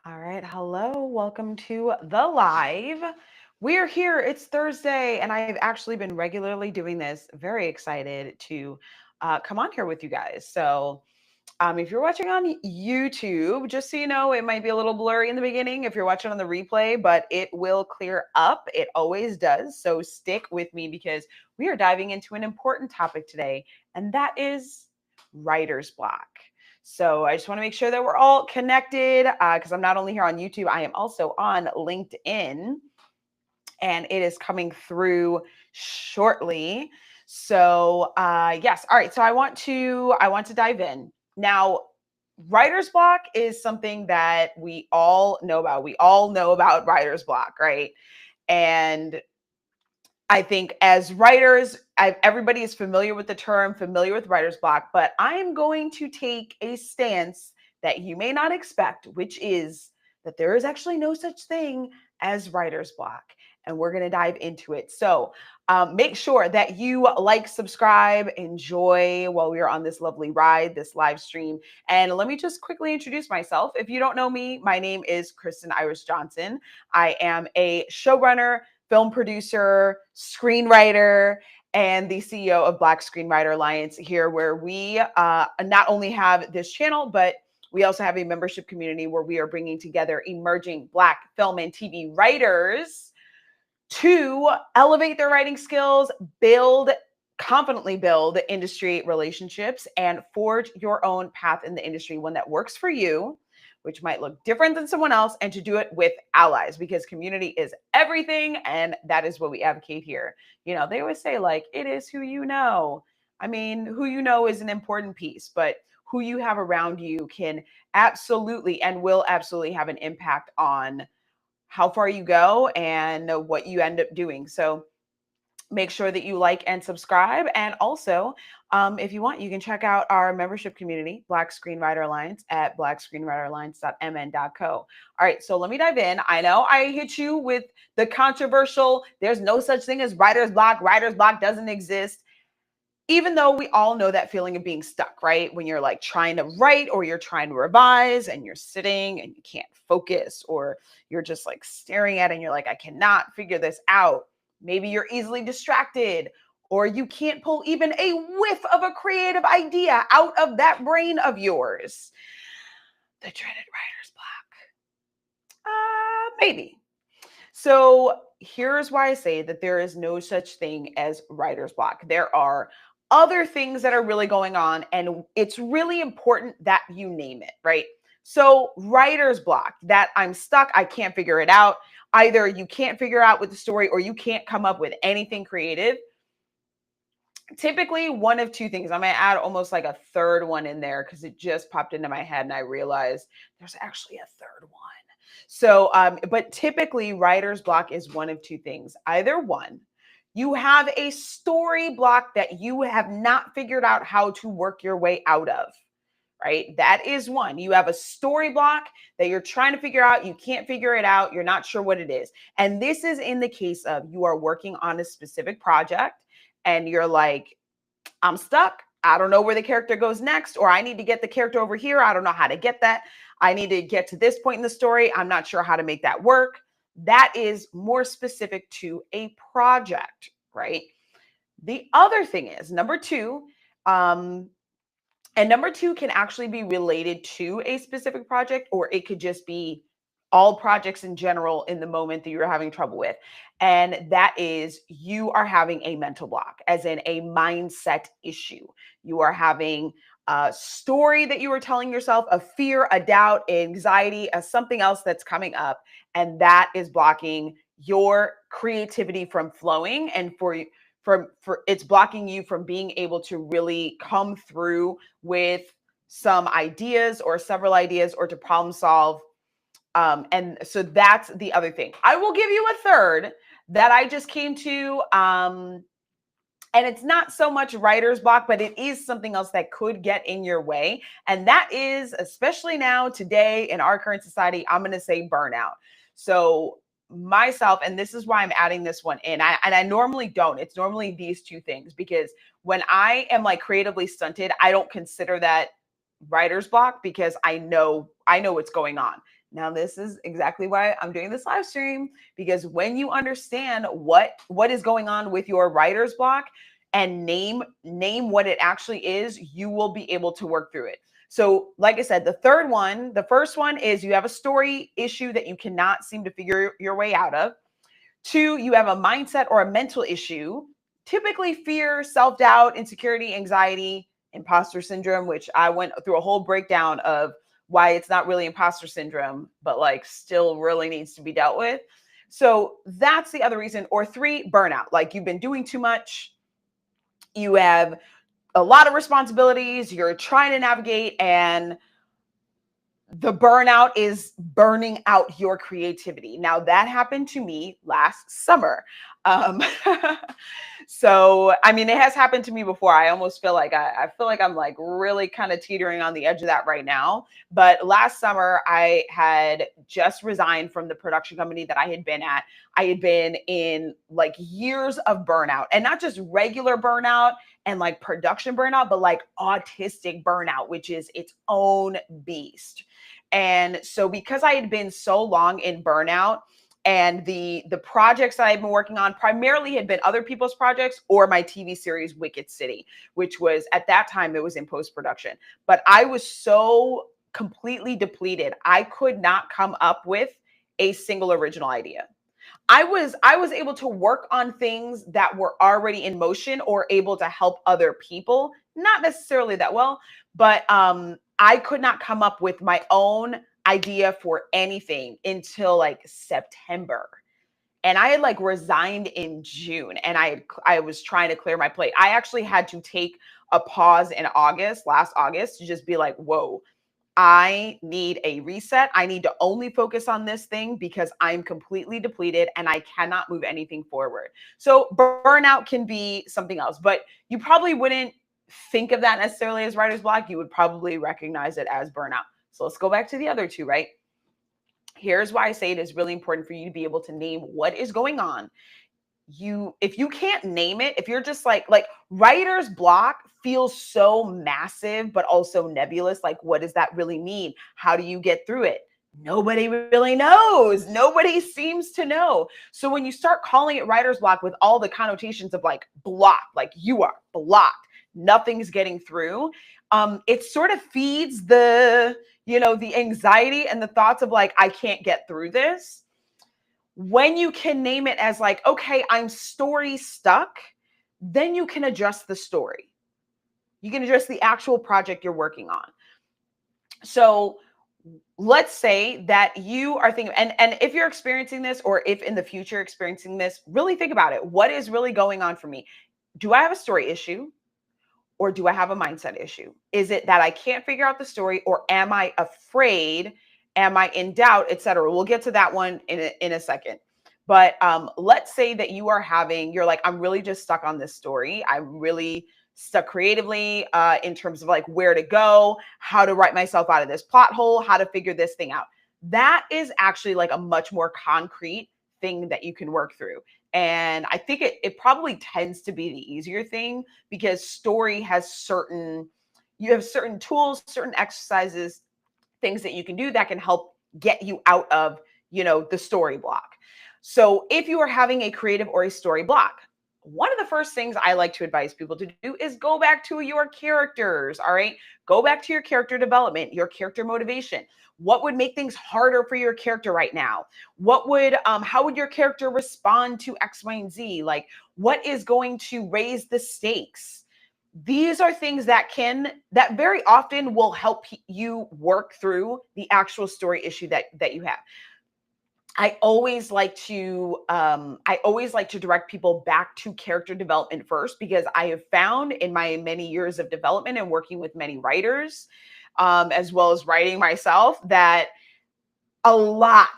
All right. Hello. Welcome to the live. We're here. It's Thursday, and I've actually been regularly doing this. Very excited to come on here with you guys. If you're watching on YouTube, just so you know, it might be a little blurry in the beginning if you're watching on the replay, but it will clear up. It always does. So stick with me because we are diving into an important topic today, and that is writer's block. So I just want to make sure that we're all connected because I'm not only here on YouTube, I am also on LinkedIn and it is coming through shortly. Yes. All right. So I want to dive in. Now, writer's block is something that we all know about. We all know about writer's block, right? And I think as writers, everybody is familiar with the term, familiar with writer's block, but I'm going to take a stance that you may not expect, which is that there is actually no such thing as writer's block. And we're going to dive into it. Make sure that you like, subscribe, enjoy while we are on this lovely ride, this live stream. And let me just quickly introduce myself. If you don't know me, my name is Kristen Iris Johnson. I am a showrunner, film producer, screenwriter, and the CEO of Black Screenwriter Alliance here, where we not only have this channel, but we also have a membership community where we are bringing together emerging Black film and TV writers to elevate their writing skills, confidently build industry relationships, and forge your own path in the industry, one that works for you, which might look different than someone else, and to do it with allies, because community is everything, and that is what we advocate here. You know, they always say, like, it is who you know. I mean, who you know is an important piece, but who you have around you can absolutely and will absolutely have an impact on how far you go and what you end up doing. So make sure that you like and subscribe. And also, if you want, you can check out our membership community, Black Screenwriter Alliance, at blackscreenwriteralliance.mn.co. All right, so let me dive in. I know I hit you with the controversial, there's no such thing as writer's block doesn't exist. Even though we all know that feeling of being stuck, right? When you're like trying to write or you're trying to revise and you're sitting and you can't focus, or you're just like staring at it and you're like, I cannot figure this out. Maybe you're easily distracted, or you can't pull even a whiff of a creative idea out of that brain of yours. The dreaded writer's block. Maybe. So here's why I say that there is no such thing as writer's block. There are other things that are really going on, and it's really important that you name it, right? So writer's block, that I'm stuck, I can't figure it out. Either you can't figure out with the story or you can't come up with anything creative. Typically, one of two things. I'm going to add almost like a third one in there because it just popped into my head and I realized there's actually a third one. But typically, writer's block is one of two things. Either one, you have a story block that you have not figured out how to work your way out of, right? That is one. You have a story block that you're trying to figure out. You can't figure it out. You're not sure what it is. And this is in the case of you are working on a specific project and you're like, I'm stuck. I don't know where the character goes next, or I need to get the character over here. I don't know how to get that. I need to get to this point in the story. I'm not sure how to make that work. That is more specific to a project, right? The other thing is number two, and number two can actually be related to a specific project, or it could just be all projects in general in the moment that you're having trouble with. And that is you are having a mental block, as in a mindset issue. You are having a story that you were telling yourself, a fear, a doubt, anxiety, something else that's coming up. And that is blocking your creativity from flowing, and for it's blocking you from being able to really come through with some ideas or several ideas, or to problem solve. And so that's the other thing. I will give you a third that I just came to. And it's not so much writer's block, but it is something else that could get in your way. And that is, especially now, today, in our current society, I'm going to say burnout. So myself, and this is why I'm adding this one in, I normally don't. It's normally these two things, because when I am like creatively stunted, I don't consider that writer's block, because I know what's going on. Now, this is exactly why I'm doing this live stream, because when you understand what is going on with your writer's block and name what it actually is, you will be able to work through it. So, like I said, the first one is you have a story issue that you cannot seem to figure your way out of. Two, you have a mindset or a mental issue, typically fear, self-doubt, insecurity, anxiety, imposter syndrome, which I went through a whole breakdown of why it's not really imposter syndrome, but like still really needs to be dealt with. So that's the other reason. Or three, burnout. Like you've been doing too much. You have a lot of responsibilities. You're trying to navigate, and the burnout is burning out your creativity. Now, that happened to me last summer. Um, so, I mean, it has happened to me before. I almost feel like I feel like I'm like really kind of teetering on the edge of that right now. But last summer, I had just resigned from the production company that I had been at. I had been in like years of burnout, and not just regular burnout and like production burnout, but like autistic burnout, which is its own beast. And so because I had been so long in burnout, and the projects that I've been working on primarily had been other people's projects or my TV series Wicked City, which was at that time it was in post-production. But I was so completely depleted. I could not come up with a single original idea. I was able to work on things that were already in motion or able to help other people, not necessarily that well, but I could not come up with my own idea for anything until like September. And I had like resigned in June, and I was trying to clear my plate. I actually had to take a pause in last August, to just be like, whoa, I need a reset. I need to only focus on this thing because I'm completely depleted and I cannot move anything forward. So burnout can be something else, but you probably wouldn't think of that necessarily as writer's block. You would probably recognize it as burnout. So let's go back to the other two, right? Here's why I say it is really important for you to be able to name what is going on. If you can't name it, if you're just like writer's block feels so massive but also nebulous. Like, what does that really mean? How do you get through it? Nobody really knows. Nobody seems to know. So when you start calling it writer's block with all the connotations of like block, like you are blocked, nothing's getting through, it sort of feeds the anxiety and the thoughts of like, I can't get through this. When you can name it as like, okay, I'm story stuck, then you can adjust the story. You can address the actual project you're working on. So let's say that you are thinking, and if you're experiencing this, or if in the future experiencing this, really think about it. What is really going on for me? Do I have a story issue? Or do I have a mindset issue? Is it that I can't figure out the story, or am I afraid? Am I in doubt, etc.? We'll get to that one in a second. But let's say that you're like, I'm really just stuck on this story. I'm really stuck creatively in terms of like where to go, how to write myself out of this plot hole, how to figure this thing out. That is actually like a much more concrete thing that you can work through. And I think it probably tends to be the easier thing, because story has you have certain tools, certain exercises, things that you can do that can help get you out of, the story block. So if you are having a creative or a story block, one of the first things I like to advise people to do is go back to your characters. All right. Go back to your character development, your character motivation. What would make things harder for your character right now? How would your character respond to X, Y, and Z? Like, what is going to raise the stakes? These are things that very often will help you work through the actual story issue that you have. I always like to direct people back to character development first, because I have found in my many years of development and working with many writers, as well as writing myself, that a lot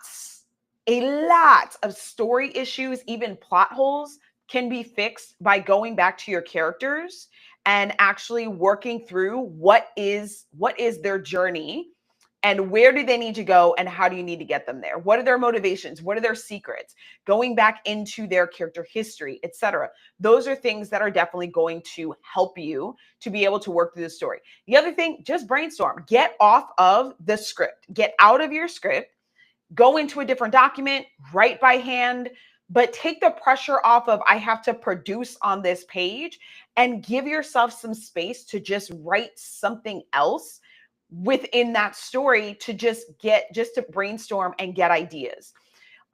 of story issues, even plot holes, can be fixed by going back to your characters and actually working through what is their journey, and where do they need to go, and how do you need to get them there? What are their motivations? What are their secrets? Going back into their character history, etc. Those are things that are definitely going to help you to be able to work through the story. The other thing, just brainstorm. Get off of the script. Get out of your script go into a different document, write by hand, but take the pressure off of I have to produce on this page, and give yourself some space to just write something else within that story to just to brainstorm and get ideas.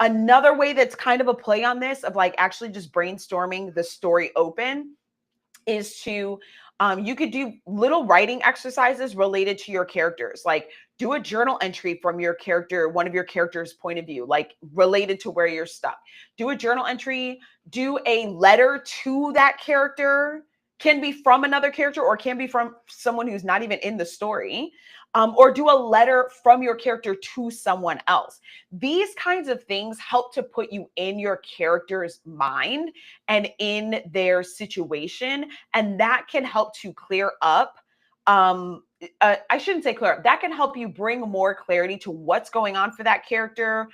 Another way that's kind of a play on this of like actually just brainstorming the story open is to you could do little writing exercises related to your characters, like do a journal entry from your character, one of your characters' point of view, like related to where you're stuck. Do a journal entry, do a letter to that character, can be from another character or can be from someone who's not even in the story, or do a letter from your character to someone else. These kinds of things help to put you in your character's mind and in their situation, and that can help to clear up. I shouldn't say clear up. That can help you bring more clarity to what's going on for that character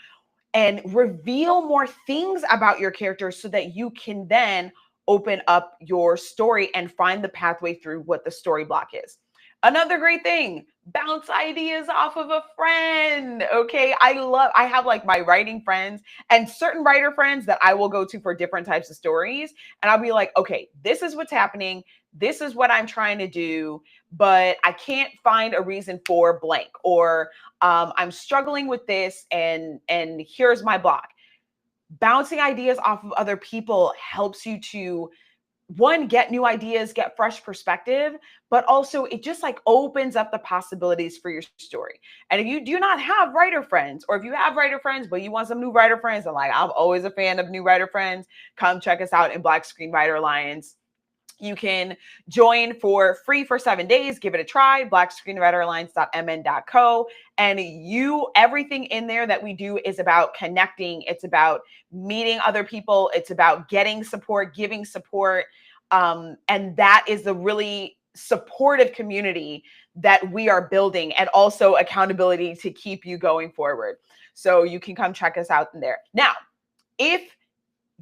and reveal more things about your character so that you can then open up your story and find the pathway through what the story block is. Another great thing, bounce ideas off of a friend. Okay. I have like my writing friends and certain writer friends that I will go to for different types of stories. And I'll be like, okay, this is what's happening. This is what I'm trying to do, but I can't find a reason for blank, or I'm struggling with this, and here's my block. Bouncing ideas off of other people helps you to, one, get new ideas, get fresh perspective, but also it just like opens up the possibilities for your story. And if you do not have writer friends, or if you have writer friends but you want some new writer friends, and like I'm always a fan of new writer friends, come check us out in Black Screenwriter Alliance. You can join for free for 7 days. Give it a try. blackscreenwriteralliance.mn.co. And everything in there that we do is about connecting. It's about meeting other people. It's about getting support, giving support. And that is the really supportive community that we are building, and also accountability to keep you going forward. So you can come check us out in there. Now, if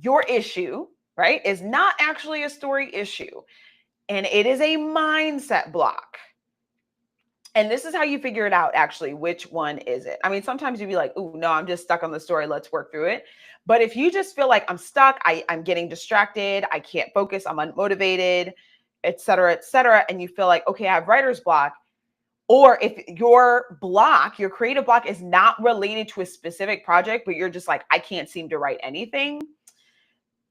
your issue, right, is not actually a story issue, and it is a mindset block, and this is how you figure it out, actually, which one is it? I mean, sometimes you'd be like, oh, no, I'm just stuck on the story. Let's work through it. But if you just feel like I'm stuck, I'm getting distracted, I can't focus, I'm unmotivated, et cetera, and you feel like, okay, I have writer's block, or if your block, your creative block is not related to a specific project, but you're just like, I can't seem to write anything,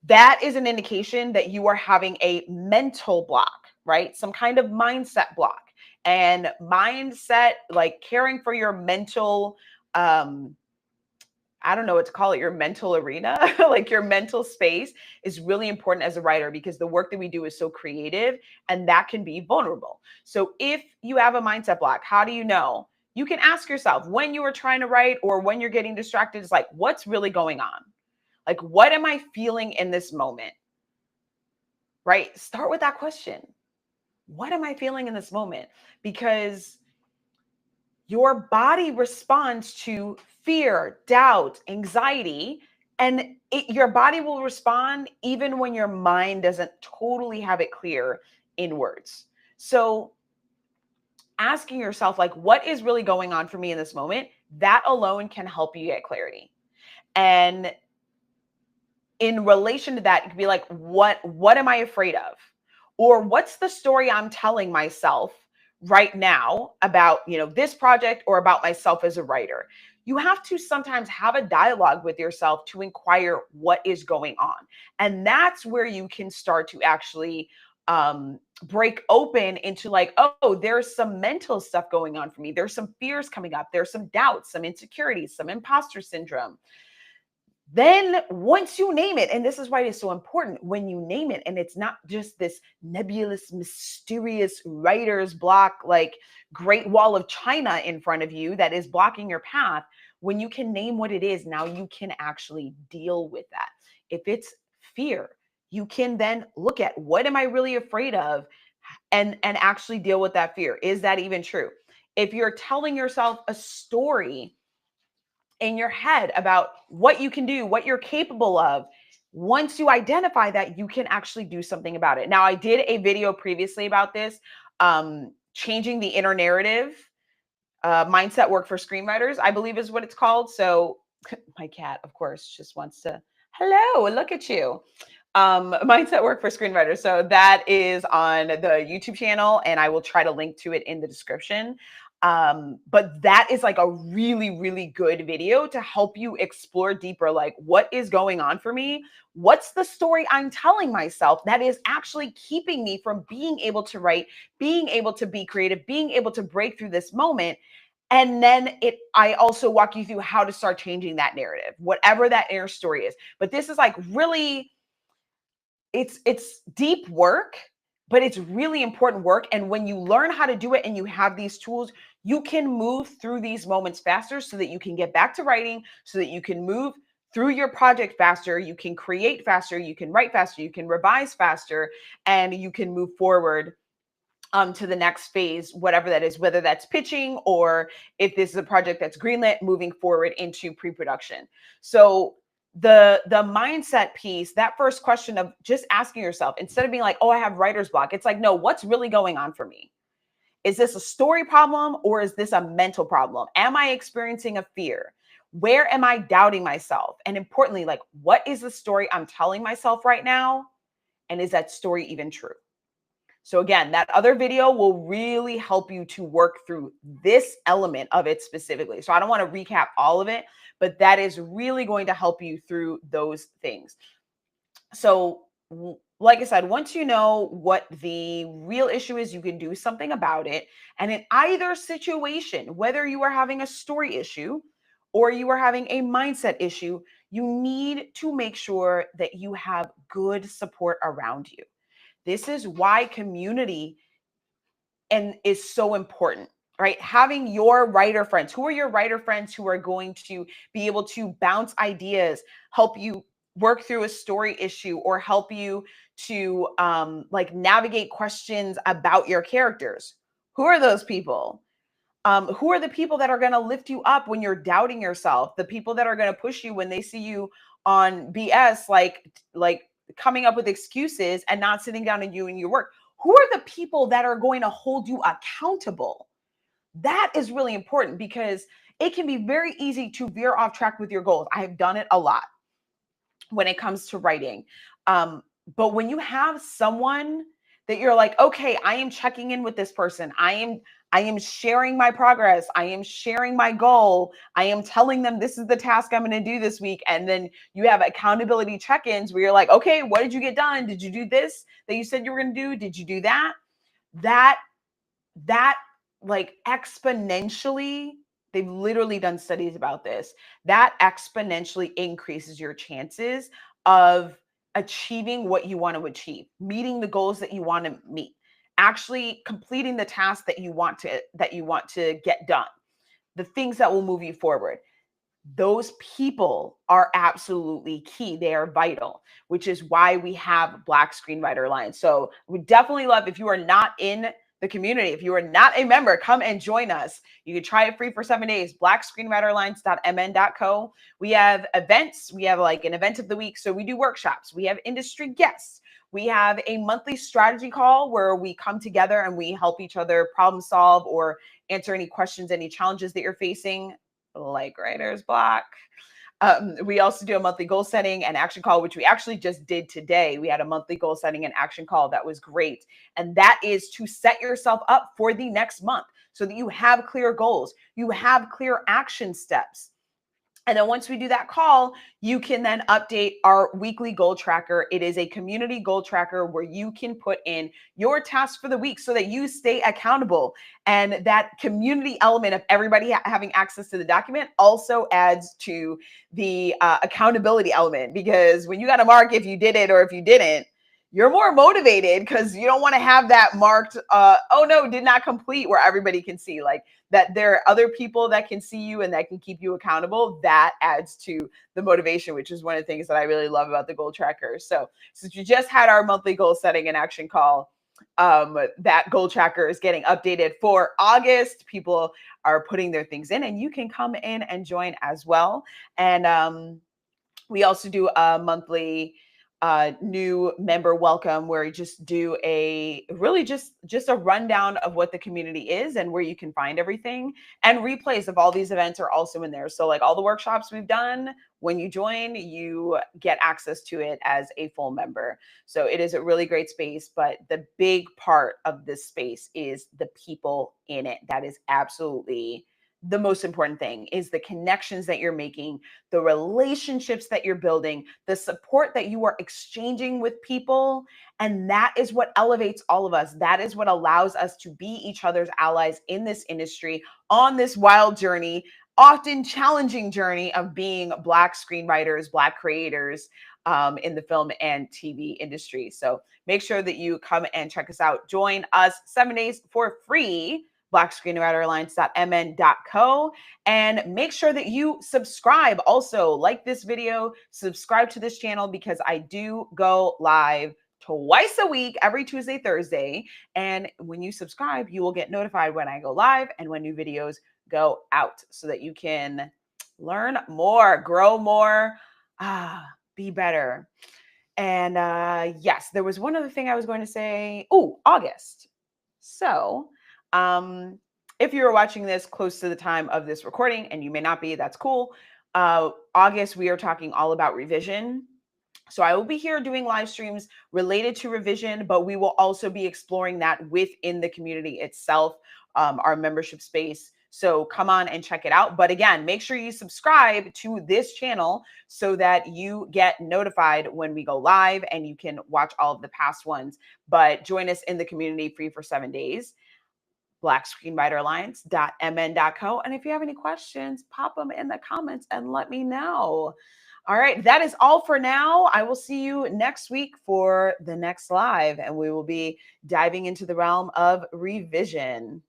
that is an indication that you are having a mental block, right? Some kind of mindset block. And mindset, like caring for your mental, I don't know what to call it, your mental arena, like your mental space, is really important as a writer, because the work that we do is so creative and that can be vulnerable. So if you have a mindset block, how do you know? You can ask yourself when you are trying to write or when you're getting distracted, it's like, what's really going on? Like, what am I feeling in this moment? Right? Start with that question. What am I feeling in this moment? Because your body responds to fear, doubt, anxiety, and your body will respond even when your mind doesn't totally have it clear in words. So asking yourself, like, what is really going on for me in this moment? That alone can help you get clarity. And in relation to that, it could be like, what am I afraid of? Or what's the story I'm telling myself right now about, this project, or about myself as a writer? You have to sometimes have a dialogue with yourself to inquire what is going on. And that's where you can start to actually break open into like, oh, there's some mental stuff going on for me. There's some fears coming up. There's some doubts, some insecurities, some imposter syndrome. Then once you name it, and this is why it is so important when you name it, and it's not just this nebulous, mysterious writer's block, like Great Wall of China in front of you that is blocking your path. When you can name what it is, now you can actually deal with that. If it's fear, you can then look at, what am I really afraid of, and actually deal with that fear. Is that even true? If you're telling yourself a story in your head about what you can do, what you're capable of, once you identify that, you can actually do something about it. Now, I did a video previously about this, changing the inner narrative. mindset work for screenwriters, I believe is what it's called. So my cat, of course, just wants to, hello, look at you. Mindset work for screenwriters. So that is on the YouTube channel, and I will try to link to it in the description. But that is like a really, really good video to help you explore deeper, like what is going on for me? What's the story I'm telling myself that is actually keeping me from being able to write, being able to be creative, being able to break through this moment? And then I also walk you through how to start changing that narrative, whatever that inner story is. But this is like really, it's deep work, but it's really important work. And when you learn how to do it and you have these tools, you can move through these moments faster so that you can get back to writing, so that you can move through your project faster, you can create faster, you can write faster, you can revise faster, and you can move forward to the next phase, whatever that is, whether that's pitching or if this is a project that's greenlit, moving forward into pre-production. So the mindset piece, that first question of just asking yourself, instead of being like, oh, I have writer's block, it's like, no, what's really going on for me? Is this a story problem or is this a mental problem? Am I experiencing a fear? Where am I doubting myself? And importantly, like, what is the story I'm telling myself right now? And is that story even true? So again, that other video will really help you to work through this element of it specifically. So I don't want to recap all of it, but that is really going to help you through those things. So like I said, once you know what the real issue is, you can do something about it. And in either situation, whether you are having a story issue or you are having a mindset issue, you need to make sure that you have good support around you. This is why community is so important, right? Having your writer friends. Who are your writer friends who are going to be able to bounce ideas, help you work through a story issue, or help you to like navigate questions about your characters? Who are those people? Who are the people that are going to lift you up when you're doubting yourself? The people that are going to push you when they see you on BS, like coming up with excuses and not sitting down and doing your work. Who are the people that are going to hold you accountable? That is really important because it can be very easy to veer off track with your goals. I have done it a lot when it comes to writing. But when you have someone that you're like, okay, I am checking in with this person. I am sharing my progress. I am sharing my goal. I am telling them this is the task I'm going to do this week. And then you have accountability check-ins where you're like, okay, what did you get done? Did you do this that you said you were going to do? Did you do that? That like exponentially, they've literally done studies about this, that exponentially increases your chances of achieving what you want to achieve, meeting the goals that you want to meet, actually completing the tasks that you want to get done, the things that will move you forward. Those people are absolutely key. They are vital, which is why we have Black Screenwriter Alliance. So we definitely love, if you are not in the community, if you are not a member, come and join us. You can try it free for 7 days. blackscreenwriteralliance.mn.co. We have events. We have like an event of the week. So we do workshops. We have industry guests. We have a monthly strategy call where we come together and we help each other problem solve or answer any questions, any challenges that you're facing, like writer's block. We also do a monthly goal setting and action call, which we actually just did today. We had a monthly goal setting and action call that was great. And that is to set yourself up for the next month so that you have clear goals, you have clear action steps. And then once we do that call, you can then update our weekly goal tracker. It is a community goal tracker where you can put in your tasks for the week so that you stay accountable. And that community element of everybody having access to the document also adds to the accountability element, because when you got to mark if you did it or if you didn't, you're more motivated because you don't want to have that marked, oh no, did not complete, where everybody can see like that there are other people that can see you and that can keep you accountable. That adds to the motivation, which is one of the things that I really love about the goal tracker. So since you just had our monthly goal setting and action call, that goal tracker is getting updated for August. People are putting their things in and you can come in and join as well. And we also do a monthly new member welcome, where we just do a really just a rundown of what the community is and where you can find everything. And replays of all these events are also in there. So like all the workshops we've done, when you join, you get access to it as a full member. So it is a really great space, but the big part of this space is the people in it. That is absolutely the most important thing, is the connections that you're making, the relationships that you're building, the support that you are exchanging with people. And that is what elevates all of us. That is what allows us to be each other's allies in this industry, on this wild journey, often challenging journey of being Black screenwriters, Black creators in the film and TV industry. So make sure that you come and check us out. Join us 7 days for free. blackscreenwriteralliance.mn.co, and make sure that you subscribe. Also, like this video, subscribe to this channel, because I do go live twice a week, every Tuesday, Thursday. And when you subscribe, you will get notified when I go live and when new videos go out, so that you can learn more, grow more, be better. And yes, there was one other thing I was going to say. Oh, August. So if you're watching this close to the time of this recording, and you may not be, that's cool. August, we are talking all about revision. So I will be here doing live streams related to revision, but we will also be exploring that within the community itself, our membership space. So come on and check it out. But again, make sure you subscribe to this channel so that you get notified when we go live, and you can watch all of the past ones. But join us in the community free for 7 days. blackscreenwriteralliance.mn.co. And if you have any questions, pop them in the comments and let me know. All right, that is all for now. I will see you next week for the next live, and we will be diving into the realm of revision.